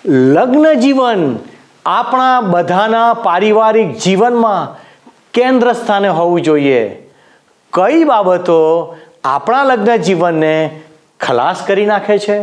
લગ્ન જીવન આપણા બધાના પારિવારિક જીવનમાં કેન્દ્ર સ્થાને હોવું જોઈએ. કઈ બાબતો આપણા લગ્ન જીવનને ખલાસ કરી નાખે છે?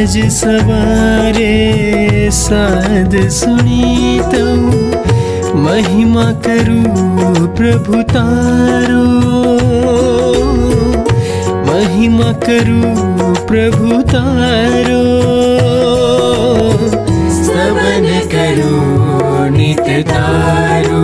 आज सवारे साध सुनी तो महिमा करूं प्रभु तारो, महिमा करूं प्रभु तारो, स्तवन करूं नित तारो.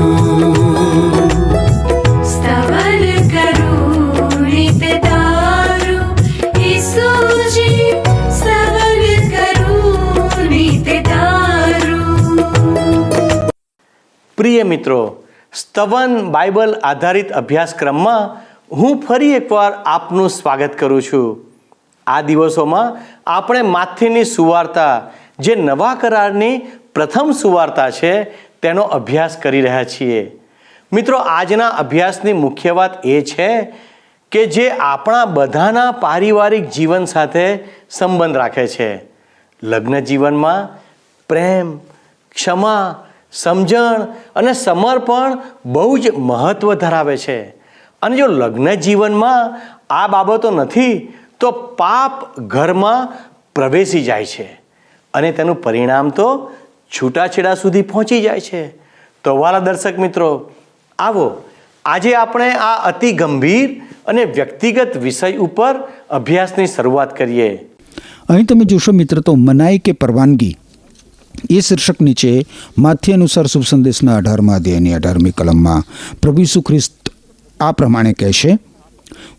પ્રિય મિત્રો, સ્તવન બાઇબલ આધારિત અભ્યાસક્રમમાં હું ફરી એકવાર આપનું સ્વાગત કરું છું. આ દિવસોમાં આપણે માથેની સુવાર્તા, જે નવા કરારની પ્રથમ સુવાર્તા છે, તેનો અભ્યાસ કરી રહ્યા છીએ. મિત્રો, આજના અભ્યાસની મુખ્ય વાત એ છે કે જે આપણા બધાના પારિવારિક જીવન સાથે સંબંધ રાખે છે. લગ્ન જીવનમાં પ્રેમ, ક્ષમા, સમજણ અને સમર્પણ બહુ જ મહત્વ ધરાવે છે. અને જો લગ્ન જીવનમાં આ બાબતો નથી તો પાપ ઘરમાં પ્રવેશી જાય છે અને તેનું પરિણામ તો છૂટાછેડા સુધી પહોંચી જાય છે. તો વાલા દર્શક મિત્રો, આવો આજે આપણે આ અતિ ગંભીર અને વ્યક્તિગત વિષય ઉપર અભ્યાસની શરૂઆત કરીએ. અહીં તમે જોશો મિત્ર, તો મનાઈ કે પરવાનગી એ શીર્ષક નીચે માથ્ય અનુસાર શુભ સંદેશના 18મા અધ્યાયની 18મી કલમમાં પ્રભુ ઈસુ ખ્રિસ્ત આ પ્રમાણે કહેશે,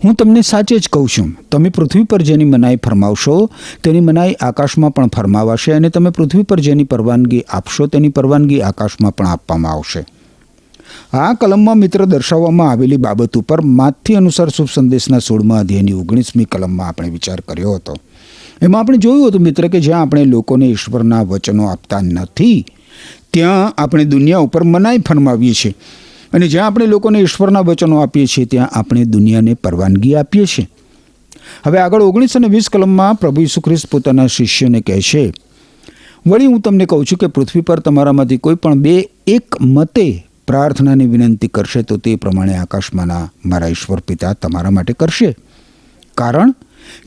હું તમને સાચે જ કહું છું, તમે પૃથ્વી પર જેની મનાઈ ફરમાવશો તેની મનાઈ આકાશમાં પણ ફરમાવાશે, અને તમે પૃથ્વી પર જેની પરવાનગી આપશો તેની પરવાનગી આકાશમાં પણ આપવામાં આવશે. આ કલમમાં મિત્ર દર્શાવવામાં આવેલી બાબત ઉપર માથ્ય અનુસાર શુભ સંદેશના 16મા અધ્યાયની 19મી કલમમાં આપણે વિચાર કર્યો હતો. એમાં આપણે જોયું હતું મિત્ર કે જ્યાં આપણે લોકોને ઈશ્વરના વચનો આપતા નથી ત્યાં આપણે દુનિયા ઉપર મનાઈ ફરમાવીએ છીએ, અને જ્યાં આપણે લોકોને ઈશ્વરના વચનો આપીએ છીએ ત્યાં આપણે દુનિયાને પરવાનગી આપીએ છીએ. હવે આગળ 19 અને 20 કલમમાં પ્રભુ ઈસુ ખ્રિસ્ત પોતાના શિષ્યોને કહેશે, વળી હું તમને કહું છું કે પૃથ્વી પર તમારામાંથી કોઈ પણ બે એક મતે પ્રાર્થનાની વિનંતી કરશે તો તે પ્રમાણે આકાશમાંના મારા ઈશ્વર પિતા તમારા માટે કરશે. કારણ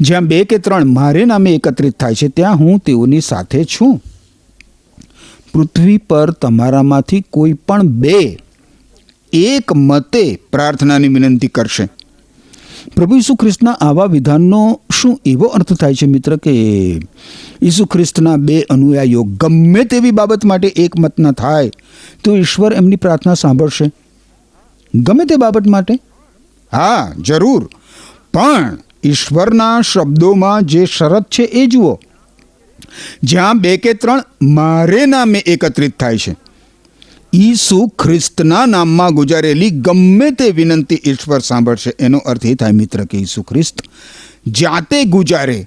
જ્યાં બે કે ત્રણ મારે નામે એકત્રિત થાય છે ત્યાં હું તેઓની સાથે છું. પૃથ્વી પર તમારામાંથી કોઈ પણ બે એક મતે પ્રાર્થનાની વિનંતી કરશે. પ્રભુ ઈસુ ખ્રિસ્તના આવા વિધાનનો શું એવો અર્થ થાય છે મિત્ર કે ઈસુ ખ્રિસ્તના બે અનુયાયીઓ ગમે તેવી બાબત માટે એક મત ન થાય તો ઈશ્વર એમની પ્રાર્થના સાંભળશે? ગમે તે બાબત માટે? હા, જરૂર. પણ ઈશ્વરના શબ્દોમાં જે શરત છે એ જુઓ, જ્યાં બે કે ત્રણ મારે નામે એકત્રિત થાય છે. ઈસુ ખ્રિસ્તના નામમાં ગુજારેલી ગમે તે વિનંતી ઈશ્વર સાંભળશે. એનો અર્થ એ થાય મિત્ર કે ઈસુ ખ્રિસ્ત જાતે ગુજારે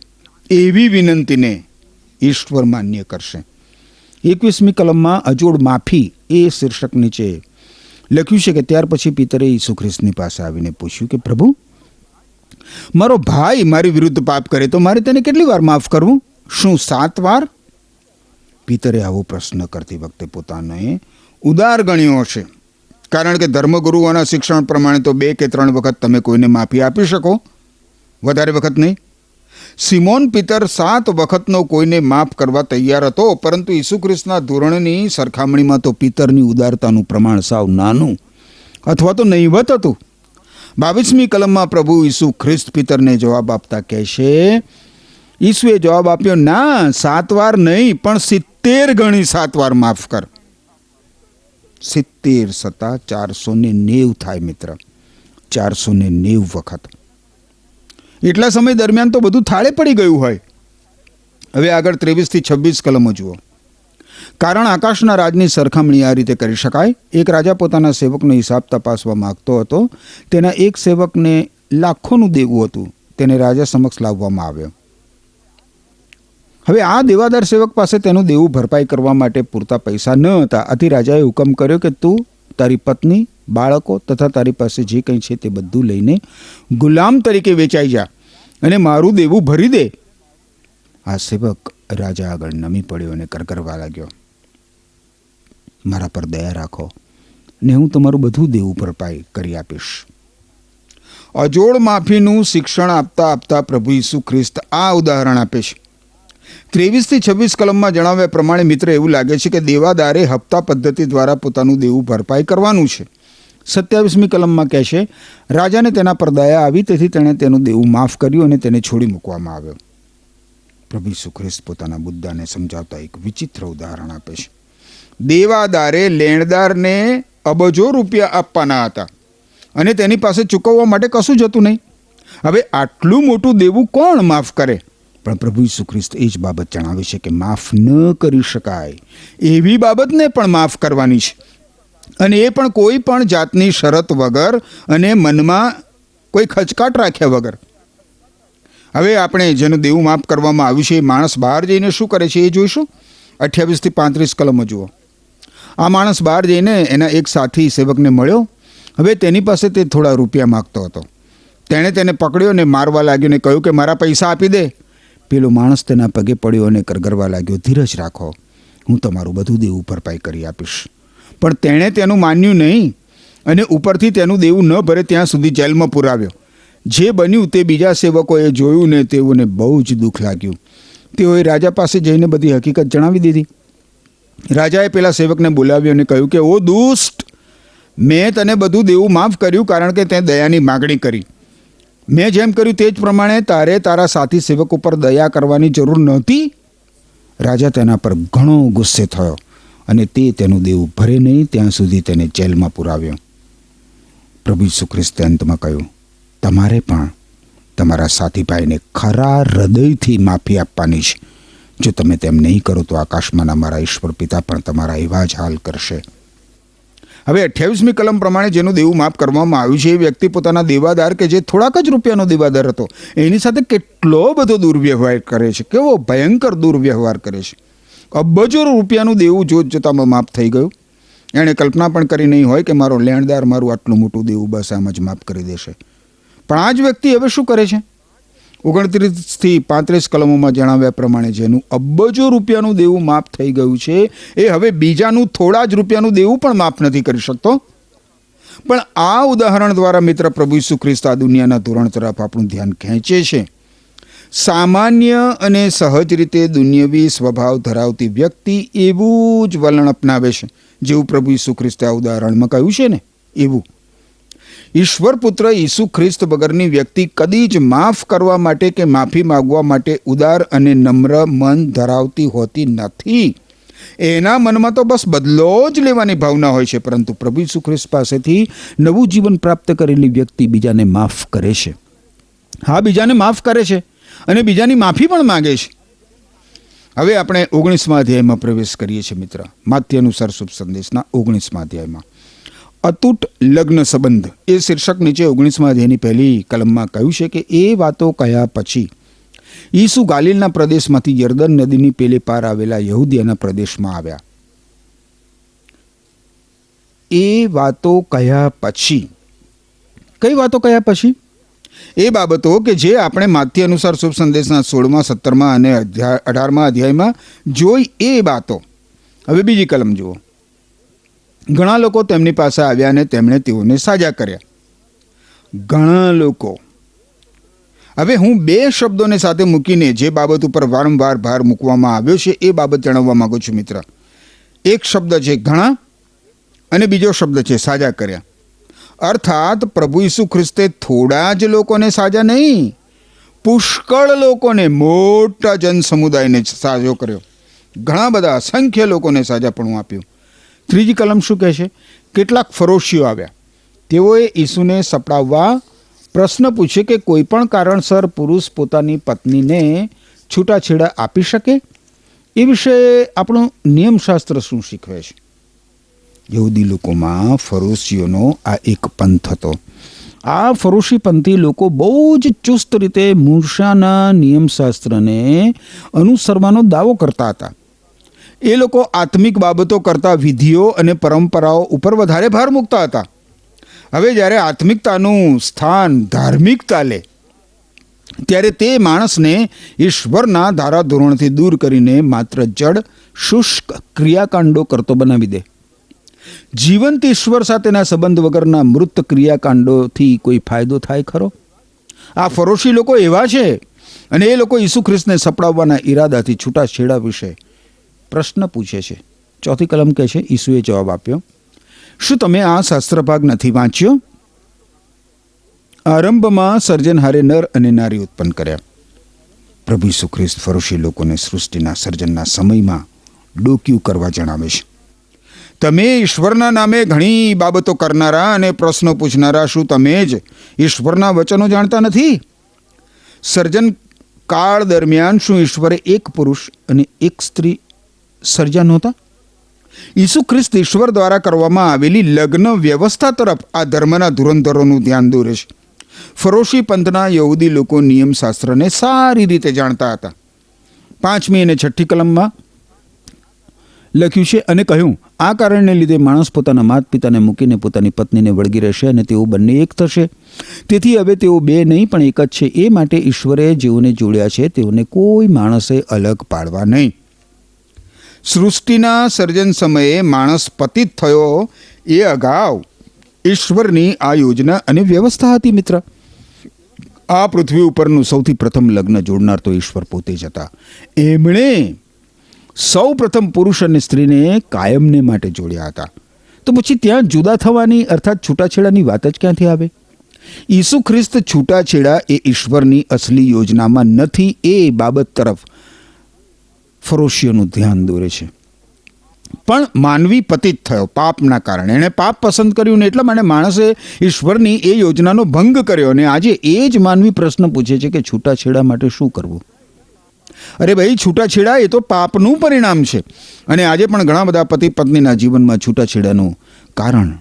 એવી વિનંતીને ઈશ્વર માન્ય કરશે. 21મી કલમમાં અજોડ માફી એ શીર્ષક નીચે લખ્યું છે કે ત્યાર પછી પિતરે ઈસુ ખ્રિસ્તની પાસે આવીને પૂછ્યું કે પ્રભુ, મારો ભાઈ મારી વિરુદ્ધ પાપ કરે તો મારે તેને કેટલી વાર માફ કરવું? શું 7 વાર? પિતરે આવો પ્રશ્ન કરતી વખતે પોતાને ઉદાર ગણ્યો હશે, કારણ કે ધર્મગુરુઓના શિક્ષણ પ્રમાણે તો 2 કે 3 વખત તમે કોઈને માફી આપી શકો, વધારે વખત નહીં. સિમોન પિતર 7 વખતનો કોઈને માફ કરવા તૈયાર હતો, પરંતુ ઈસુ ખ્રિસ્તના ધોરણની સરખામણીમાં તો પિતરની ઉદારતાનું પ્રમાણ સાવ નાનું અથવા તો નહીવત હતું. 22મી કલમમાં પ્રભુ ઈસુ ખ્રિસ્ત પિતરને જવાબ આપતા કહેશે, ઈસુએ જવાબ આપ્યો, ના, 7 વાર નહીં પણ 70 ગણી 7 વાર માફ કર. 70 સત્તા 490 થાય મિત્ર, 490 વખત. એટલા સમય દરમિયાન તો બધું થાળે પડી ગયું હોય. હવે આગળ 23 થી 26 કલમો જુઓ. કારણ આકાશના રાજની સરખામણી આ રીતે કરી શકાય. એક રાજા પોતાના સેવકનો હિસાબ તપાસવા માગતો હતો. તેના એક સેવકને લાખોનું દેવું હતું. તેને રાજા સમક્ષ લાવવામાં આવ્યો. હવે આ દેવાદાર સેવક પાસે તેનું દેવું ભરપાઈ કરવા માટે પૂરતા પૈસા ન હતા. આથી રાજાએ હુકમ કર્યો કે તું તારી પત્ની, બાળકો તથા તારી પાસે જે કંઈ છે તે બધું લઈને ગુલામ તરીકે વેચાઈ જા અને મારું દેવું ભરી દે. આ સેવક રાજા આગળ નમી પડ્યો અને કરકરવા લાગ્યો, મારા પર દયા રાખો ને હું તમારું બધું દેવું ભરપાઈ કરી આપીશ. અજોડ માફીનું શિક્ષણ આપતા આપતા પ્રભુ ઈસુ ખ્રિસ્ત આ ઉદાહરણ આપે છે. 23 થી 26 કલમમાં જણાવ્યા પ્રમાણે મિત્ર એવું લાગે છે કે દેવાદારે હપ્તા પદ્ધતિ દ્વારા પોતાનું દેવું ભરપાઈ કરવાનું છે. 27મી કલમમાં કહે છે, રાજાને તેના પર દયા આવી, તેથી તેણે તેનું દેવું માફ કર્યું અને તેને છોડી મૂકવામાં આવ્યો. પ્રભુ ઈસુ ખ્રિસ્ત પોતાના મુદ્દાને સમજાવતા એક વિચિત્ર ઉદાહરણ આપે છે. દેવાદારે લેણદારને અબજો રૂપિયા આપવાના હતા અને તેની પાસે ચૂકવવા માટે કશું જ હતું નહીં. હવે આટલું મોટું દેવું કોણ માફ કરે? પણ પ્રભુ ઈસુ ખ્રિસ્ત એ જ બાબત જણાવે છે કે માફ ન કરી શકાય એવી બાબતને પણ માફ કરવાની છે, અને એ પણ કોઈ પણ જાતની શરત વગર અને મનમાં કોઈ ખચકાટ રાખ્યા વગર. હવે આપણે જેનું દેવું માફ કરવામાં આવ્યું છે એ માણસ બહાર જઈને શું કરે છે એ જોઈશું. 28 થી 35 કલમો જુઓ. આ માણસ બહાર જઈને એના એક સાથી સેવકને મળ્યો. હવે તેની પાસે તે થોડા રૂપિયા માગતો હતો. તેણે તેને પકડ્યો અને મારવા લાગ્યો ને કહ્યું કે મારા પૈસા આપી દે. પેલો માણસ તેના પગે પડ્યો અને કરગરવા લાગ્યો, ધીરજ રાખો, હું તમારું બધું દેવું ભરપાઈ કરી આપીશ. પણ તેણે તેનું માન્યું નહીં અને ઉપરથી તેનું દેવું ન ભરે ત્યાં સુધી જેલમાં પુરાવ્યો. જે બન્યું તે બીજા સેવકોએ જોયું ને તેઓને બહુ જ દુઃખ લાગ્યું. તેઓએ રાજા પાસે જઈને બધી હકીકત જણાવી દીધી. રાજાએ પેલા સેવકને બોલાવ્યો અને કહ્યું કે ઓ દુષ્ટ, મેં તને બધું દેવું માફ કર્યું કારણ કે તે દયાની માગણી કરી. મેં જેમ કર્યું તે જ પ્રમાણે તારે તારા સાથી સેવક ઉપર દયા કરવાની જરૂર નહોતી. રાજા તેના પર ઘણો ગુસ્સે થયો અને તે તેનું દેવું ભરે નહીં ત્યાં સુધી તેને જેલમાં પુરાવ્યો. પ્રભુ ઈસુ ખ્રિસ્તે અંતમાં કહ્યું, તમારે પણ તમારા સાથી ભાઈને ખરા હૃદયથી માફી આપવાની છે. જો તમે તેમ નહીં કરો તો આકાશમાંના મારા ઈશ્વર પિતા પણ તમારા એવા જ હાલ કરશે. હવે 28મી કલમ પ્રમાણે જેનું દેવું માફ કરવામાં આવ્યું છે એ વ્યક્તિ પોતાના દેવાદાર કે જે થોડાક જ રૂપિયાનો દેવાદાર હતો એની સાથે કેટલો બધો દુર્વ્યવહાર કરે છે, કેવો ભયંકર દુર્વ્યવહાર કરે છે. અબજો રૂપિયાનું દેવું જોત જોતામાં માફ થઈ ગયું. એણે કલ્પના પણ કરી નહીં હોય કે મારો લેણદાર મારું આટલું મોટું દેવું બસ આમ જ માફ કરી દેશે. પણ આ જ વ્યક્તિ હવે શું કરે છે? 29 થી 35 કલમોમાં જણાવ્યા પ્રમાણે જેનું અબજો રૂપિયાનું દેવું માફ થઈ ગયું છે એ હવે બીજાનું થોડા જ રૂપિયાનું દેવું પણ માફ નથી કરી શકતો. પણ આ ઉદાહરણ દ્વારા મિત્ર પ્રભુ ઈસુ ખ્રિસ્ત આ દુનિયાના ધોરણ તરફ આપણું ધ્યાન ખેંચે છે. સામાન્ય અને સહજ રીતે દુન્યવી સ્વભાવ ધરાવતી વ્યક્તિ એવું જ વલણ અપનાવે છે જેવું પ્રભુ ઈસુ ખ્રિસ્તે આ ઉદાહરણમાં કહ્યું છે ને એવું. ઈશ્વર પુત્ર ઈસુ ખ્રિસ્ત વગરની વ્યક્તિ કદી જ માફ કરવા માટે કે માફી માગવા માટે ઉદાર અને નમ્ર મન ધરાવતી હોતી નથી. એના મનમાં તો બસ બદલો જ લેવાની ભાવના હોય છે. પરંતુ પ્રભુ ઈસુ ખ્રિસ્ત પાસેથી નવું જીવન પ્રાપ્ત કરેલી વ્યક્તિ બીજાને માફ કરે છે. હા, બીજાને માફ કરે છે અને બીજાની માફી પણ માગે છે. હવે આપણે 19મા અધ્યાયમાં પ્રવેશ કરીએ છીએ મિત્ર. માથ્ય અનુસાર શુભ સંદેશના 19મા અધ્યાયમાં અતૂટ લગ્ન સંબંધ એ શીર્ષક નીચે 19મા અધ્યાયની પહેલી કલમમાં કહ્યું છે કે એ વાતો કહ્યા પછી ઈસુ ગાલિલના પ્રદેશમાંથી યર્દન નદીની પેલે પાર આવેલા યહૂદિયાના પ્રદેશમાં આવ્યા. એ વાતો કહ્યા પછી, કઈ વાતો કહ્યા પછી? એ બાબતો કે જે આપણે માથ્ય અનુસાર શુભ સંદેશના 16મા, 17મા અને 18મા અધ્યાયમાં જોઈ એ વાતો. હવે બીજી કલમ જુઓ. ઘણા લોકો તેમની પાસે આવ્યા અને તેમણે તેઓને સાજા કર્યા. ઘણા લોકો. હવે હું બે શબ્દોને સાથે મૂકીને જે બાબત ઉપર વારંવાર ભાર મૂકવામાં આવ્યો છે એ બાબત જણાવવા માંગુ છું મિત્ર. એક શબ્દ છે ઘણા અને બીજો શબ્દ છે સાજા કર્યા. અર્થાત પ્રભુ ઈસુ ખ્રિસ્તે થોડા જ લોકોને સાજા નહીં, પુષ્કળ લોકોને, મોટા જન સમુદાયને સાજો કર્યો. ઘણા બધા અસંખ્ય લોકોને સાજાપણું આપ્યું. ત્રીજી કલમ શું કહે છે? કેટલાક ફરોશીઓ આવ્યા. તેઓએ ઈસુને સપડાવવા પ્રશ્ન પૂછ્યો કે કોઈ પણ કારણસર પુરુષ પોતાની પત્નીને છૂટાછેડા આપી શકે? એ વિશે આપણું નિયમશાસ્ત્ર શું શીખવે છે? યહૂદી લોકોમાં ફરોશીઓનો આ એક પંથ હતો. આ ફરોશીપંથી લોકો બહુ જ ચુસ્ત રીતે મૂસાના નિયમશાસ્ત્રને અનુસરવાનો દાવો કરતા હતા. એ લોકો આત્મિક બાબતો કરતાં વિધિઓ અને પરંપરાઓ ઉપર વધારે ભાર મૂકતા હતા. હવે જ્યારે આત્મિકતાનું સ્થાન ધાર્મિકતા લે ત્યારે તે માણસને ઈશ્વરના ધારાધોરણથી દૂર કરીને માત્ર જડ શુષ્ક ક્રિયાકાંડો કરતો બનાવી દે. જીવંત ઈશ્વર સાથેના સંબંધ વગરના મૃત ક્રિયાકાંડોથી કોઈ ફાયદો થાય ખરો? આ ફરોશી લોકો એવા છે, અને એ લોકો ઈસુ ખ્રિસ્તને સપડાવવાના ઈરાદાથી છૂટાછેડા વિશે પ્રશ્ન પૂછે છે. 4th કલમ કહે છે, ઈસુએ જવાબ આપ્યો, શું તમે આ શાસ્ત્રભાગ નથી વાંચ્યો? આરંભમાં સર્જનહારે નર અને નારી ઉત્પન્ન કર્યા. પ્રભુ ઈસુ ખ્રિસ્ત ફરોશી લોકોને સૃષ્ટિના સર્જનના સમયમાં ડોક્યું કરવા જણાવે છે. તમે ઈશ્વરના નામે ઘણી બાબતો કરનારા અને પ્રશ્નો પૂછનારા, શું તમે જ ઈશ્વરના વચનો જાણતા નથી? સર્જન કાળ દરમિયાન શું ઈશ્વરે એક પુરુષ અને એક સ્ત્રી સર્જ્યા નહોતા? ઈસુ ખ્રિસ્ત ઈશ્વર દ્વારા કરવામાં આવેલી લગ્ન વ્યવસ્થા તરફ આ ધર્મના ધુરંધરોનું ધ્યાન દોરે છે. ફરોશી પંથના યહૂદી લોકો નિયમશાસ્ત્રને સારી રીતે જાણતા હતા. 5મી અને 6ઠ્ઠી કલમમાં લખ્યું છે, અને કહ્યું, આ કારણને લીધે માણસ પોતાના માતા પિતાને મૂકીને પોતાની પત્નીને વળગી રહેશે અને તેઓ બંને એક થશે. તેથી હવે તેઓ બે નહીં પણ એક જ છે. એ માટે ઈશ્વરે જેઓને જોડ્યા છે તેઓને કોઈ માણસે અલગ પાડવા નહીં. સૃષ્ટિના સર્જન સમયે માણસ પતિત થયો એ અગાઉ ઈશ્વરની આ યોજના અને વ્યવસ્થા હતી. મિત્ર, આ પૃથ્વી ઉપરનું સૌથી પ્રથમ લગ્ન જોડનાર તો ઈશ્વર પોતે જ હતા. એમણે સૌ પ્રથમ પુરુષ અને સ્ત્રીને કાયમને માટે જોડ્યા હતા. તો પછી ત્યાં જુદા થવાની અર્થાત છૂટાછેડાની વાત જ ક્યાંથી આવે? ઈસુ ખ્રિસ્ત છૂટાછેડા એ ઈશ્વરની અસલી યોજનામાં નથી એ બાબત તરફ ફરોશીઓનું ધ્યાન દોરે છે. પણ માનવી પતિત થયો પાપના કારણે. એણે પાપ પસંદ કર્યું ને એટલા માટે માણસે ઈશ્વરની એ યોજનાનો ભંગ કર્યો. અને આજે એ જ માનવી પ્રશ્ન પૂછે છે કે છૂટાછેડા માટે શું કરવું? અરે ભાઈ, છૂટાછેડા એ તો પાપનું પરિણામ છે. અને આજે પણ ઘણા બધા પતિ પત્નીના જીવનમાં છૂટાછેડાનું કારણ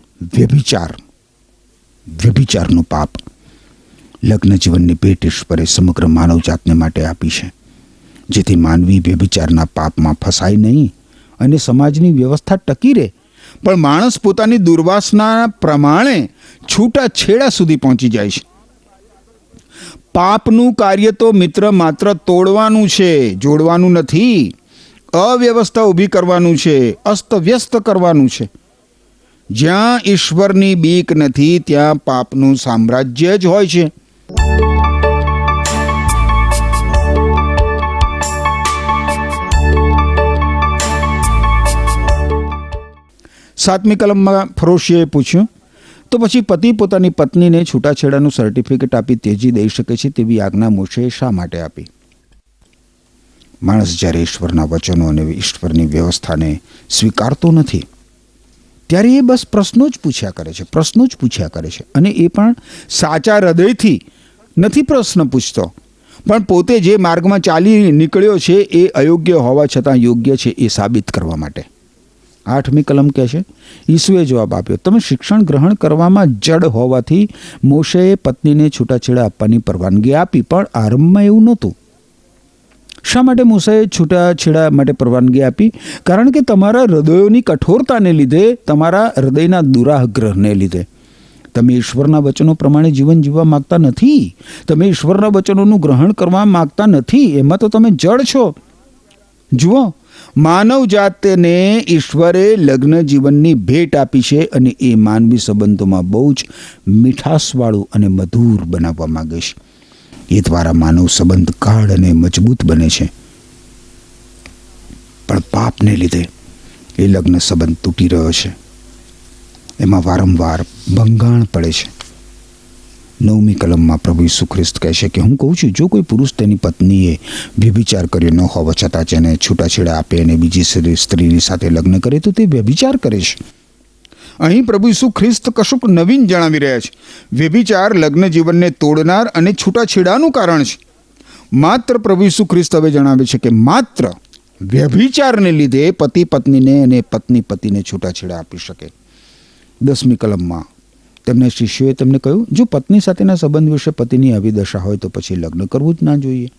વ્યભિચારનું પાપ. લગ્ન જીવનની ભેટ ઈશ્વરે સમગ્ર માનવજાતને માટે આપી છે, જેથી માનવી વ્યભિચારના પાપમાં ફસાય નહીં અને સમાજની વ્યવસ્થા ટકી રહે. પણ માણસ પોતાની દુર્વાસના પ્રમાણે છૂટાછેડા સુધી પહોંચી જાય છે. પાપનું કાર્ય તો મિત્ર માત્ર તોડવાનું છે, જોડવાનું નથી. અવ્યવસ્થા ઊભી કરવાનું છે, અસ્તવ્યસ્ત કરવાનું છે. જ્યાં ઈશ્વરની બીક નથી ત્યાં પાપનું સામ્રાજ્ય જ હોય છે. સાતમી કલમમાં ફરોશીએ પૂછ્યું, તો પછી પતિ પોતાની પત્નીને છૂટાછેડાનું સર્ટિફિકેટ આપી તેજી દઈ શકે છે તેવી આજ્ઞા મોશેએ શા માટે આપી? માણસ જ્યારે ઈશ્વરના વચનો અને ઈશ્વરની વ્યવસ્થાને સ્વીકારતો નથી ત્યારે એ બસ પ્રશ્નો જ પૂછ્યા કરે છે. અને એ પણ સાચા હૃદયથી નથી પ્રશ્ન પૂછતો, પણ પોતે જે માર્ગમાં ચાલી નીકળ્યો છે એ અયોગ્ય હોવા છતાં યોગ્ય છે એ સાબિત કરવા માટે. 8મી કલમ કહે છે, ઈસુએ જવાબ આપ્યો, તમે શિક્ષણ ગ્રહણ કરવામાં જડ હોવાથી મોશેએ પત્નીને છૂટાછેડા આપવાની પરવાનગી આપી, પણ આરંભમાં એવું નહોતું. શા માટે મોશેએ છૂટાછેડા માટે પરવાનગી આપી? કારણ કે તમારા હૃદયોની કઠોરતાને લીધે, તમારા હૃદયના દુરાગ્રહને લીધે તમે ઈશ્વરના વચનો પ્રમાણે જીવન જીવવા માગતા નથી. તમે ઈશ્વરના વચનોનું ગ્રહણ કરવા માગતા નથી. એમાં તો તમે જડ છો. જુઓ, માનવ જાતને ઈશ્વરે લગ્ન જીવનની ભેટ આપી છે અને એ માનવી સંબંધોમાં બહુ જ મીઠાશવાળું અને મધુર બનાવવા માંગે છે. એ દ્વારા માનવ સંબંધ ગાઢ અને મજબૂત બને છે. પણ પાપને લીધે એ લગ્ન સંબંધ તૂટી રહ્યો છે. એમાં વારંવાર ભંગાણ પડે છે. 9મી કલમમાં પ્રભુ ઈસુ ખ્રિસ્ત કહે છે કે હું કહું છું, જો કોઈ પુરુષ તેની પત્નીએ વ્યભિચાર કર્યો ન હોવા છતાં જેને છૂટાછેડા આપે અને બીજી સ્ત્રીની સાથે લગ્ન કરે તો તે વ્યભિચાર કરે છે. અહીં પ્રભુ ઈસુ ખ્રિસ્ત કશુંક નવીન જણાવી રહ્યા છે. વ્યભિચાર લગ્ન જીવનને તોડનાર અને છૂટાછેડાનું કારણ છે. માત્ર પ્રભુ ઈસુ ખ્રિસ્ત હવે જણાવે છે કે માત્ર વ્યભિચારને લીધે પતિ પત્નીને અને પત્ની પતિને છૂટાછેડા આપી શકે. 10મી કલમમાં તેમના શિષ્યોએ તેમને કહ્યું, જો પત્ની સાથેના સંબંધ વિશે પતિની આવી દશા હોય તો પછી લગ્ન કરવું જ ના જોઈએ.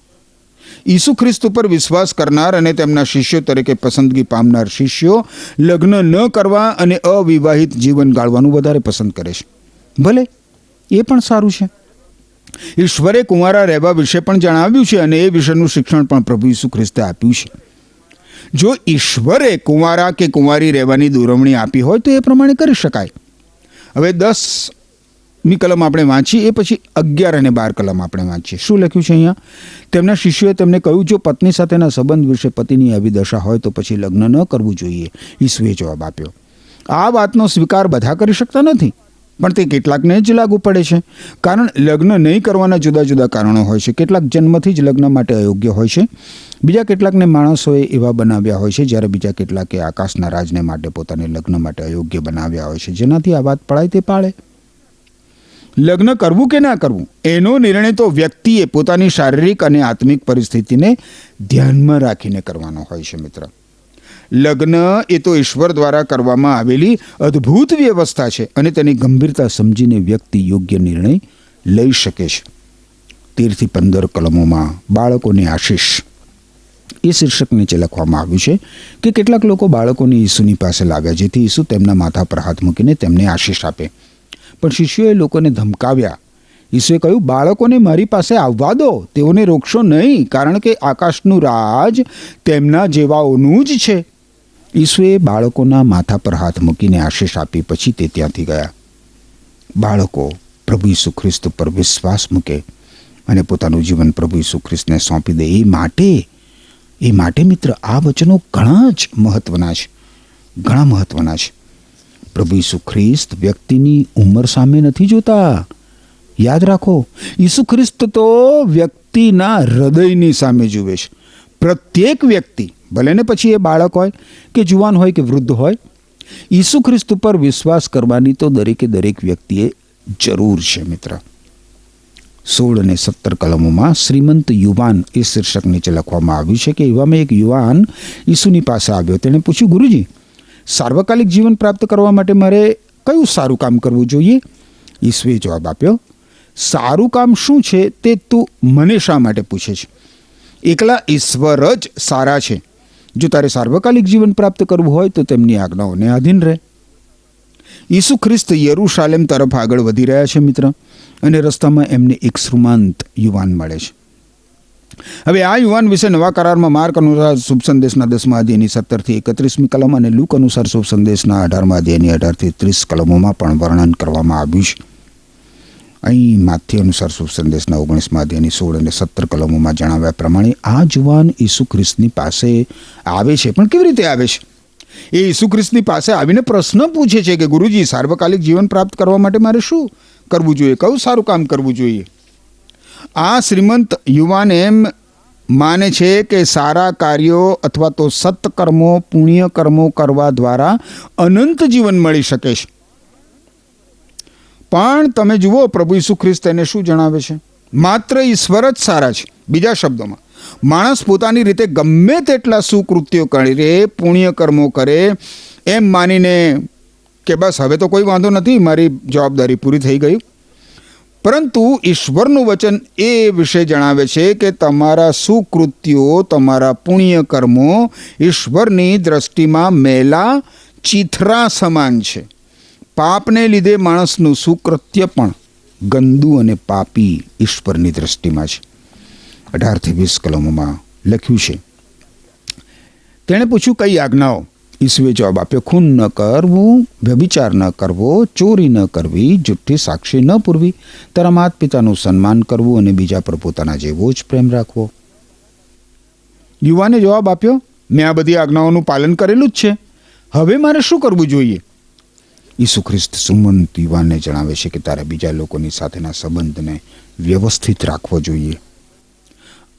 ઈસુ ખ્રિસ્ત ઉપર વિશ્વાસ કરનાર અને તેમના શિષ્યો તરીકે પસંદગી પામનાર શિષ્યો લગ્ન ન કરવા અને અવિવાહિત જીવન ગાળવાનું વધારે પસંદ કરે છે. ભલે એ પણ સારું છે. ઈશ્વરે કુંવારા રહેવા વિશે પણ જણાવ્યું છે અને એ વિશેનું શિક્ષણ પણ પ્રભુ ઈસુ ખ્રિસ્તે આપ્યું છે. જો ઈશ્વરે કુંવારા કે કુંવારી રહેવાની દોરવણી આપી હોય તો એ પ્રમાણે કરી શકાય. હવે 10મી કલમ આપણે વાંચી, એ પછી 11 અને 12 કલમ આપણે વાંચીએ. શું લખ્યું છે અહીંયા? તેમના શિષ્યોએ તેમને કહ્યું, જો પત્ની સાથેના સંબંધ વિશે પતિની આવી દશા હોય તો પછી લગ્ન ન કરવું જોઈએ. ઈસુએ જવાબ આપ્યો, આ વાતનો સ્વીકાર બધા કરી શકતા નથી, પણ તે કેટલાકને જ લાગુ પડે છે. કારણ લગ્ન નહીં કરવાના જુદા જુદા કારણો હોય છે. કેટલાક જન્મથી જ લગ્ન માટે અયોગ્ય હોય છે. બીજા કેટલાકને માણસોએ એવા બનાવ્યા હોય છે, જ્યારે બીજા કેટલાકે આકાશના રાજને માટે પોતાને લગ્ન માટે અયોગ્ય બનાવ્યા હોય છે. જેનાથી આ વાત પડાય તે પાળે. લગ્ન કરવું કે ના કરવું એનો નિર્ણય તો વ્યક્તિએ પોતાની શારીરિક અને આત્મિક પરિસ્થિતિને ધ્યાનમાં રાખીને કરવાનો હોય છે. મિત્ર, લગ્ન એ તો ઈશ્વર દ્વારા કરવામાં આવેલી અદ્ભુત વ્યવસ્થા છે અને તેની ગંભીરતા સમજીને વ્યક્તિ યોગ્ય નિર્ણય લઈ શકે છે. 13 થી 15 કલમોમાં બાળકોની આશીષ એ શીર્ષક નીચે લખવામાં આવ્યું છે કે કેટલાક લોકો બાળકોને ઈસુની પાસે લાવ્યા જેથી ઈસુ તેમના માથા પર હાથ મૂકીને તેમને આશીષ આપે. પણ શિષ્યોએ લોકોને ધમકાવ્યા. ઈસુએ કહ્યું, બાળકોને મારી પાસે આવવા દો, તેઓને રોકશો નહીં, કારણ કે આકાશનું રાજ તેમના જેવાઓનું જ છે. ઈસુએ બાળકોના માથા પર હાથ મૂકીને આશીષ આપી પછી તે ત્યાંથી ગયા. બાળકો પ્રભુ ઈસુ ખ્રિસ્ત પર વિશ્વાસ મૂકે અને પોતાનું જીવન પ્રભુ ઈસુ ખ્રિસ્તને સોંપી દે, એ માટે મિત્ર આ વચનો ઘણા જ મહત્વના છે. ઘણા મહત્વના છે. પ્રભુ ઈસુ ખ્રિસ્ત વ્યક્તિની ઉંમર સામે નથી જોતા. યાદ રાખો, ઈસુ ખ્રિસ્ત તો વ્યક્તિના હૃદયની સામે જુએ છે. પ્રત્યેક વ્યક્તિ, ભલે ને પછી એ બાળક હોય કે જુવાન હોય કે વૃદ્ધ હોય, ઈસુ ખ્રિસ્ત પર વિશ્વાસ કરવાની તો દરેકે દરેક વ્યક્તિએ જરૂર છે. મિત્ર, 16 અને 17 કલમોમાં શ્રીમંત યુવાન એ શીર્ષક નીચે લખવામાં આવ્યું છે કે એવામાં એક યુવાન ઈસુની પાસે આવ્યો. તેણે પૂછ્યું, ગુરુજી, સાર્વકાલિક જીવન પ્રાપ્ત કરવા માટે મારે કયું સારું કામ કરવું જોઈએ? ઈસુએ જવાબ આપ્યો, સારું કામ શું છે તે તું મને શા માટે પૂછે છે? એકલા ઈશ્વર જ સારા છે. જો તારે સાર્વકાલિક જીવન પ્રાપ્ત કરવું હોય તો તેમની આજ્ઞાઓને આધીન રહે. ઈસુ ખ્રિસ્ત યરૂશાલેમ તરફ આગળ વધી રહ્યા છે. મિત્ર, અને રસ્તામાં એમને એક શ્રીમંત યુવાન મળે છે. હવે આ યુવાન વિશે નવા કરારમાં માર્ક અનુસાર શુભ સંદેશના 10મા અધ્યાયની 17 થી 31મી કલમ અને લૂક અનુસાર શુભ સંદેશના 18મા અધ્યાયની 18 થી 30 કલમોમાં પણ વર્ણન કરવામાં આવ્યું છે. અહીં માથ્ય અનુસાર શુભ સંદેશના 19મા અધ્યાયની 16 અને 17 કલમોમાં જણાવ્યા પ્રમાણે આ જુવાન ઈસુ ખ્રિસ્તની પાસે આવે છે. પણ કેવી રીતે આવે છે? એ ઈસુ ખ્રિસ્તની પાસે આવીને પ્રશ્ન પૂછે છે કે ગુરુજી, સાર્વકાલિક જીવન પ્રાપ્ત કરવા માટે મારે શું કરવું જોઈએ? કયું સારું કામ કરવું જોઈએ? આ શ્રીમંત યુવાન એમ માને છે કે સારા કાર્યો અથવા તો સત્કર્મો, પુણ્ય કર્મો કરવા દ્વારા અનંત જીવન મળી શકે છે. પણ તમે જુઓ, પ્રભુ ઈસુ ખ્રિસ્ત એને શું જણાવે છે? માત્ર ઈશ્વર જ સારા છે. બીજા શબ્દોમાં, માણસ પોતાની રીતે ગમે તેટલા સુકૃત્યો કરે, પુણ્ય કર્મો કરે, એમ માનીને કે બસ હવે તો કોઈ વાંધો નથી, મારી જવાબદારી પૂરી થઈ ગઈ. પરંતુ ઈશ્વરનું વચન એ વિશે જણાવે છે કે તમારા સુકૃત્યો, તમારા પુણ્ય કર્મો ઈશ્વરની દ્રષ્ટિમાં મેલા ચીથરા સમાન છે. પાપને લીધે માણસનું સુકૃત્ય પણ ગંદુ અને પાપી ઈશ્વરની દ્રષ્ટિમાં છે. 18 થી 20 કલમોમાં લખ્યું છે. તેણે પૂછ્યું, કઈ આજ્ઞાઓ? ઈસુએ જવાબ આપ્યો, ખૂન ન કરવું, વ્યભિચાર ન કરવો, ચોરી ન કરવી, જુઠ્ઠી સાક્ષી ન પૂરવી, તારા માતા પિતાનું સન્માન કરવું અને બીજા પર પોતાના જેવો જ પ્રેમ રાખવો. યુવાને જવાબ આપ્યો, મેં આ બધી આજ્ઞાઓનું પાલન કરેલું જ છે. હવે મારે શું કરવું જોઈએ? ઈસુ ખ્રિસ્ત સુમંત યુવાનને જણાવે છે કે તારે બીજા લોકોની સાથેના સંબંધને વ્યવસ્થિત રાખવો જોઈએ.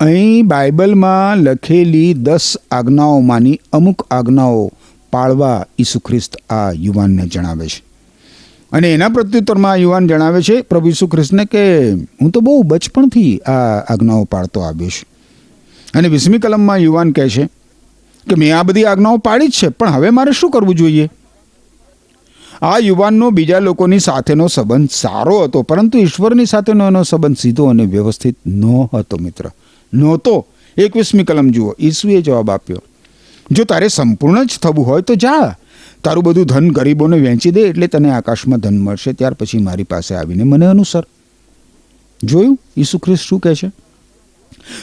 અહીં બાઇબલમાં લખેલી 10 આજ્ઞાઓમાંની અમુક આજ્ઞાઓ પાળવા ઈસુ ખ્રિસ્ત આ યુવાનને જણાવે છે. અને એના પ્રત્યુત્તરમાં યુવાન જણાવે છે પ્રભુ ઈસુ ખ્રિસ્તને કે હું તો બહુ બચપણથી આ આજ્ઞાઓ પાળતો આવ્યો છું. અને 20મી કલમમાં યુવાન કહે છે, કે મેં આ બધી આજ્ઞાઓ પાળી જ છે, પણ હવે મારે શું કરવું જોઈએ? આ યુવાનનો બીજા લોકોની સાથેનો સંબંધ સારો હતો, પરંતુ ઈશ્વરની સાથેનો એનો સંબંધ સીધો અને વ્યવસ્થિત નહોતો. મિત્ર, નહોતો. 21મી કલમ જુઓ. ઈસુએ જવાબ આપ્યો, જો તારે સંપૂર્ણ જ થવું હોય તો જા, તારું બધું ધન ગરીબોને વહેંચી દે, એટલે તને આકાશમાં ધન મળશે. ત્યાર પછી મારી પાસે આવીને મને અનુસર. જોયું ઈસુ ખ્રિસ્ત શું કહે છે?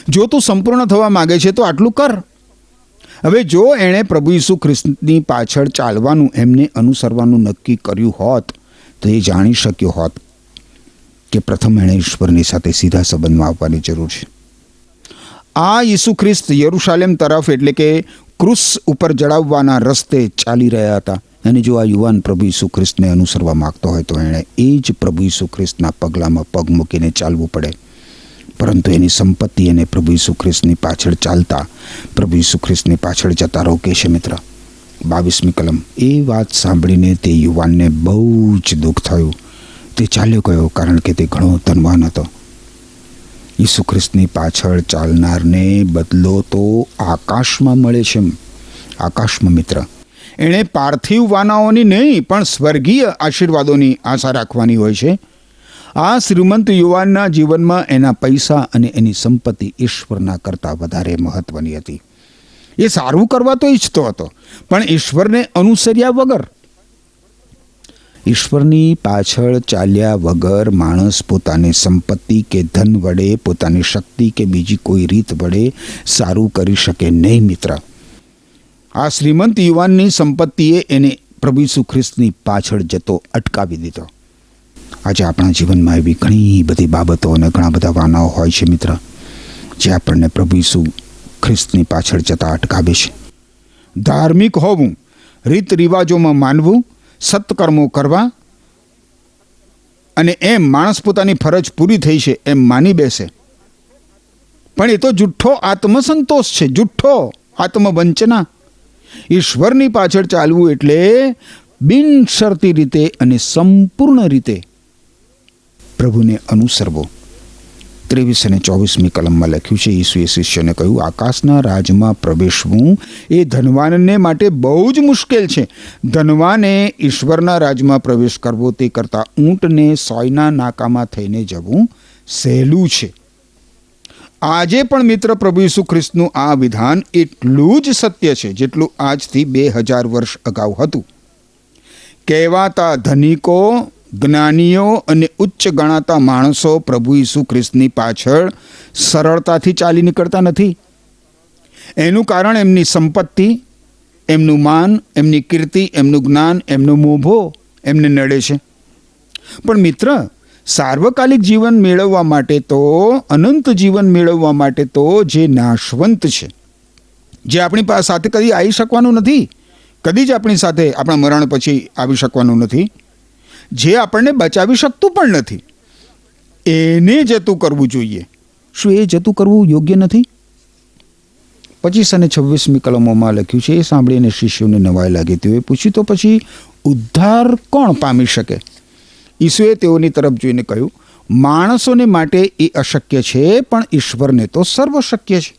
જો તું સંપૂર્ણ થવા માંગે છે તો આટલું કર. હવે જો એણે પ્રભુ ઈસુ ખ્રિસ્તની પાછળ ચાલવાનું, એમને અનુસરવાનું નક્કી કર્યું હોત, તો એ જાણી શક્યો હોત કે પ્રથમ એણે ઈશ્વરની સાથે સીધા સંબંધમાં આવવાની જરૂર છે. આ ઈસુ ખ્રિસ્ત યરુશાલેમ તરફ, એટલે કે ક્રુસ ઉપર જડાવવાના રસ્તે ચાલી રહ્યા હતા. અને જો આ યુવાન પ્રભુ ઈસુ ખ્રિસ્તને અનુસરવા માગતો હોય તો એણે એ જ પ્રભુ ઈસુ ખ્રિસ્તના પગલામાં પગ મૂકીને ચાલવું પડે. પરંતુ એની સંપત્તિ એને પ્રભુ ઈસુ ખ્રિસ્તની પાછળ ચાલતા, પ્રભુ ઈસુ ખ્રિસ્તની પાછળ જતા રોકે છે. મિત્ર, 22મી કલમ. એ વાત સાંભળીને તે યુવાનને બહુ જ દુઃખ થયું. તે ચાલ્યો ગયો, કારણ કે તે ઘણો ધનવાન હતો. ઈસુ ખ્રિસ્તની પાછળ ચાલનારને બદલો તો આકાશમાં મળે છે. આકાશમાં. મિત્ર, એણે પાર્થિવ વાનાઓની નહીં, પણ સ્વર્ગીય આશીર્વાદોની આશા રાખવાની હોય છે. આ શ્રીમંત યુવાનના જીવનમાં એના પૈસા અને એની સંપત્તિ ઈશ્વરના કરતાં વધારે મહત્વની હતી. એ સારું કરવા તો ઈચ્છતો હતો, પણ ઈશ્વરને અનુસર્યા વગર, ઈશ્વરની પાછળ ચાલ્યા વગર માણસ પોતાની સંપત્તિ કે ધન વડે, પોતાની શક્તિ કે બીજી કોઈ રીત વડે સારું કરી શકે નહીં. મિત્ર, આ શ્રીમંત યુવાનની સંપત્તિએ એને પ્રભુ ઈસુ ખ્રિસ્તની પાછળ જતો અટકાવી દીધો. આજે આપણા જીવનમાં એવી ઘણી બધી બાબતો અને ઘણા બધા વાનાઓ હોય છે. મિત્ર, જે આપણને પ્રભુ ઈસુ ખ્રિસ્તની પાછળ જતા અટકાવે છે. ધાર્મિક હોવું, રીત રિવાજોમાં માનવું, સત્કર્મો કરવા, અને એમ માણસ પોતાની ફરજ પૂરી થઈ છે એમ માની બેસે. પણ એ તો જુઠ્ઠો આત્મસંતોષ છે, જુઠ્ઠો આત્મવંચના. ઈશ્વરની પાછળ ચાલવું એટલે બિનશરતી રીતે અને સંપૂર્ણ રીતે પ્રભુને અનુસરવો. 23 અને 24મી કલમમાં લખ્યું છે, ઈસુએ શિષ્યને કહ્યું, આકાશના રાજમાં પ્રવેશવું એ ધનવાનને માટે બહુ જ મુશ્કેલ છે. ધનવાને ઈશ્વરના રાજમાં પ્રવેશ કરવો તે કરતાં ઊંટને સોયના નાકામાં થઈને જવું સહેલું છે. આજે પણ મિત્ર, પ્રભુ ઈસુ ખ્રિસ્તનું આ વિધાન એટલું જ સત્ય છે જેટલું આજથી 2000 વર્ષ અગાઉ હતું. કહેવાતા ધનિકો, જ્ઞાનીઓ અને ઉચ્ચ ગણાતા માણસો પ્રભુ ઈસુ ખ્રિસ્તની પાછળ સરળતાથી ચાલી નીકળતા નથી. એનું કારણ એમની સંપત્તિ, એમનું માન, એમની કીર્તિ, એમનું જ્ઞાન, એમનો મોભો એમને નડે છે. પણ મિત્ર, સાર્વકાલિક જીવન મેળવવા માટે તો, અનંત જીવન મેળવવા માટે તો જે નાશવંત છે, જે આપણી સાથે કદી આવી શકવાનું નથી, કદી જ આપણી સાથે આપણા મરણ પછી આવી શકવાનું નથી, જે આપણને બચાવી શકતું પણ નથી, એને જતું કરવું જોઈએ. શું એ જતું કરવું યોગ્ય નથી? 25 અને 26મી કલમોમાં લખ્યું છે. એ સાંભળીને શિષ્યોને નવાઈ લાગી. તેઓએ પૂછ્યું, તો પછી ઉદ્ધાર કોણ પામી શકે? ઈસુએ તેઓની તરફ જોઈને કહ્યું, માણસોને માટે એ અશક્ય છે, પણ ઈશ્વરને તો સર્વ શક્ય છે.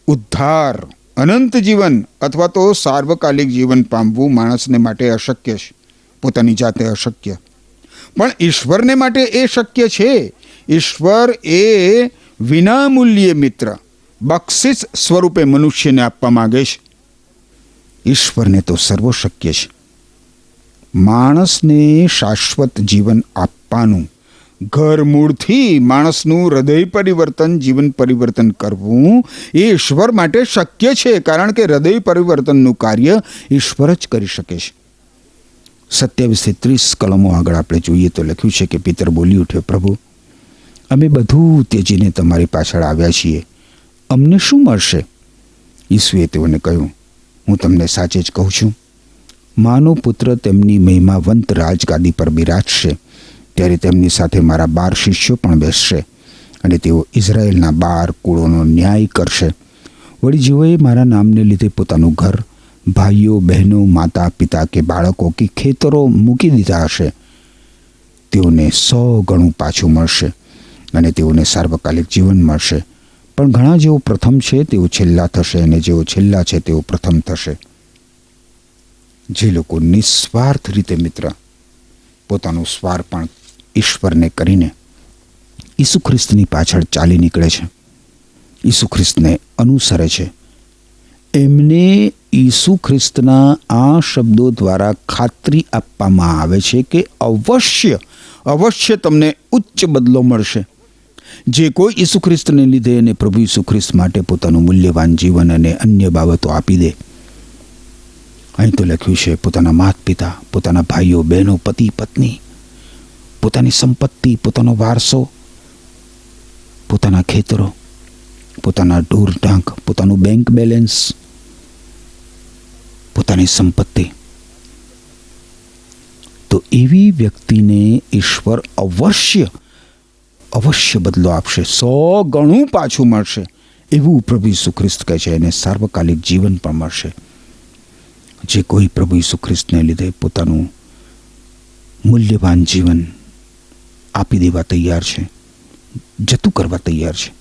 ઉદ્ધાર, અનંત જીવન અથવા તો સાર્વકાલિક જીવન પામવું માણસને માટે અશક્ય છે, પોતાની જાતે અશક્ય. પણ ઈશ્વરને માટે એ શક્ય છે. ઈશ્વર એ વિનામૂલ્યે મિત્ર બક્ષિસ સ્વરૂપે મનુષ્યને આપવા માંગે છે. ઈશ્વરને તો સર્વ શક્ય છે. માણસને શાશ્વત જીવન આપવાનું, ઘર મૂળથી માણસનું હૃદય પરિવર્તન, જીવન પરિવર્તન કરવું એ ઈશ્વર માટે શક્ય છે, કારણ કે હૃદય પરિવર્તનનું કાર્ય ઈશ્વર જ કરી શકે છે. 27 થી 30 કલમો આગળ આપણે જોઈએ તો લખ્યું છે કે પિતર બોલી ઉઠ્યો, પ્રભુ, અમે બધું ત્યજીને તમારી પાછળ આવ્યા છીએ, અમને શું મળશે? ઈસુએ તેઓને કહ્યું, હું તમને સાચે જ કહું છું, માનો પુત્ર તેમની મહિમાવંત રાજગાદી પર બિરાજશે ત્યારે તેમની સાથે મારા 12 શિષ્યો પણ બેસશે, અને તેઓ ઇઝરાયેલના 12 કુળોનો ન્યાય કરશે. વળી જેઓએ મારા નામને લીધે પોતાનું ઘર, ભાઈઓ, બહેનો, માતા પિતા કે બાળકો કે ખેતરો મૂકી દીધા હશે, તેઓને 100 ગણું પાછું મળશે, અને તેઓને સાર્વકાલિક જીવન મળશે. પણ ઘણા જેઓ પ્રથમ છે તેઓ છેલ્લા થશે, અને જેઓ છેલ્લા છે તેઓ પ્રથમ થશે. જે લોકો નિસ્વાર્થ રીતે મિત્ર પોતાનું સ્વાર્પણ ઈશ્વરને કરીને ઈસુ ખ્રિસ્તની પાછળ ચાલી નીકળે છે, ઈસુ ખ્રિસ્તને અનુસરે છે, એમને ઈસુ ખ્રિસ્તના આ શબ્દો દ્વારા ખાતરી આપવામાં આવે છે કે અવશ્ય તમને ઉચ્ચ બદલો મળશે. જે કોઈ ઈસુ ખ્રિસ્તને લીધે અને પ્રભુ ઈસુ ખ્રિસ્ત માટે પોતાનું મૂલ્યવાન જીવન અને અન્ય બાબતો આપી દે. અહીં તો લખ્યું છે, પોતાના માતા પિતા, પોતાના ભાઈઓ બહેનો, પતિ પત્ની, પોતાની સંપત્તિ, પોતાનો વારસો, પોતાના ખેતરો, પોતાના ઢોર ઢાંક, પોતાનું બેંક બેલેન્સ, પોતાની સંપત્તિ, તો એવી વ્યક્તિને ઈશ્વર અવશ્ય બદલો આપશે, 100 ગણું પાછું મળશે, એવું પ્રભુ ઈસુ ખ્રિસ્ત કહે છે. એને સાર્વકાલિક જીવન પણ મળશે. જે કોઈ પ્રભુ ઈસુ ખ્રિસ્તને લીધે પોતાનું મૂલ્યવાન જીવન આપી દેવા તૈયાર છે, જતું કરવા તૈયાર છે,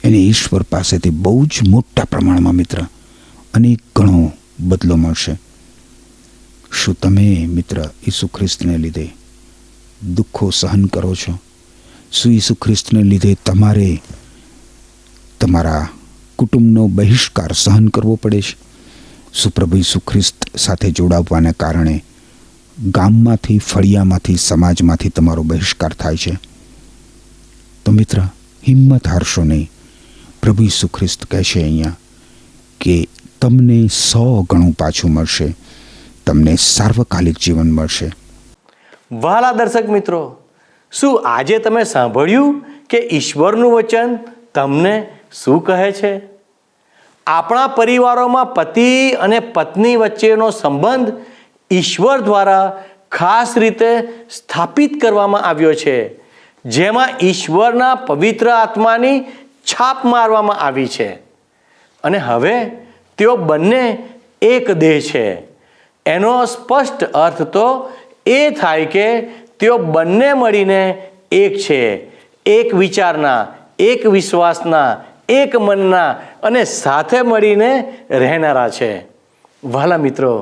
એને ઈશ્વર પાસેથી બહુ જ મોટા પ્રમાણમાં મિત્ર અનેક ગણો બદલો મળશે. શું તમે મિત્ર ઈસુ ખ્રિસ્તને લીધે દુઃખો સહન કરો છો? શું ઈસુ ખ્રિસ્તને લીધે તમારે તમારા કુટુંબનો બહિષ્કાર સહન કરવો પડે છે? શું પ્રભુ ઈસુ ખ્રિસ્ત સાથે જોડાવવાને કારણે ગામમાંથી, ફળિયામાંથી, સમાજમાંથી તમારો બહિષ્કાર થાય છે? તો મિત્ર, હિંમત હારશો નહીં. પ્રભુ ઈસુ ખ્રિસ્ત કહે છે અહીંયા કે તમને 100 ગણું પાછું મળશે, તમને સાર્વકાલિક જીવન મળશે. વહાલા દર્શક મિત્રો, શું આજે તમે સાંભળ્યું કે ઈશ્વરનું વચન તમને શું કહે છે? આપણા પરિવારોમાં પતિ અને પત્ની વચ્ચેનો સંબંધ ઈશ્વર દ્વારા ખાસ રીતે સ્થાપિત કરવામાં આવ્યો છે, જેમાં ઈશ્વરના પવિત્ર આત્માની છાપ મારવામાં આવી છે. અને હવે તેઓ બંને એક દેહ છે. એનો સ્પષ્ટ અર્થ તો એ થાય કે તેઓ બંને મળીને એક છે, એક વિચારના, એક વિશ્વાસના, એક મનના અને સાથે મળીને રહેનારા છે. વહાલા મિત્રો,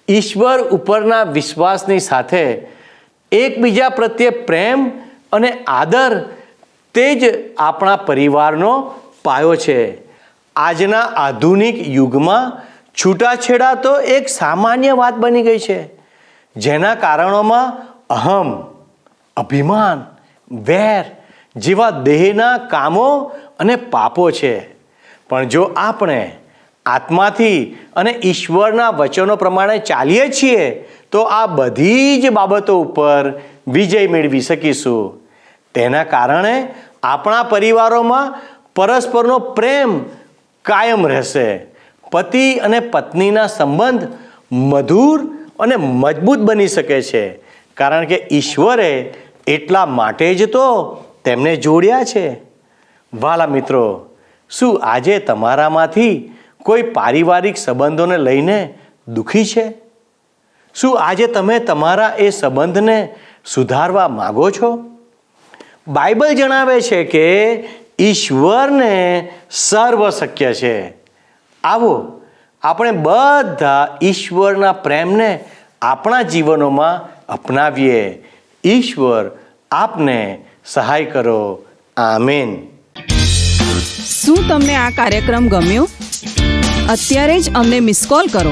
ઈશ્વર ઉપરના વિશ્વાસની સાથે એકબીજા પ્રત્યે પ્રેમ અને આદર, તે જ આપણા પરિવારનો પાયો છે. આજના આધુનિક યુગમાં છૂટાછેડા તો એક સામાન્ય વાત બની ગઈ છે, જેના કારણોમાં અહમ, અભિમાન, વેર જેવા દેહના કામો અને પાપો છે. પણ જો આપણે આત્માથી અને ઈશ્વરના વચનો પ્રમાણે ચાલીએ છીએ તો આ બધી જ બાબતો ઉપર વિજય મેળવી શકીશું. તેના કારણે આપણા પરિવારોમાં પરસ્પરનો પ્રેમ કાયમ રહેશે. પતિ અને પત્નીના સંબંધ મધુર અને મજબૂત બની શકે છે, કારણ કે ઈશ્વરે એટલા માટે જ તો તેમને જોડ્યા છે. વહાલા મિત્રો, શું આજે તમારામાંથી કોઈ પારિવારિક સંબંધોને લઈને દુઃખી છે? શું આજે તમે તમારા એ સંબંધને સુધારવા માગો છો? બાઇબલ જણાવે છે કે ઈશ્વરને સર્વ શક્ય છે. આવો આપણે બધા ઈશ્વરના પ્રેમને આપણા જીવનોમાં અપનાવીએ. ઈશ્વર આપને સહાય કરો. આમેન. શું તમને આ કાર્યક્રમ ગમ્યો? અત્યારે જ અમને મિસ કોલ કરો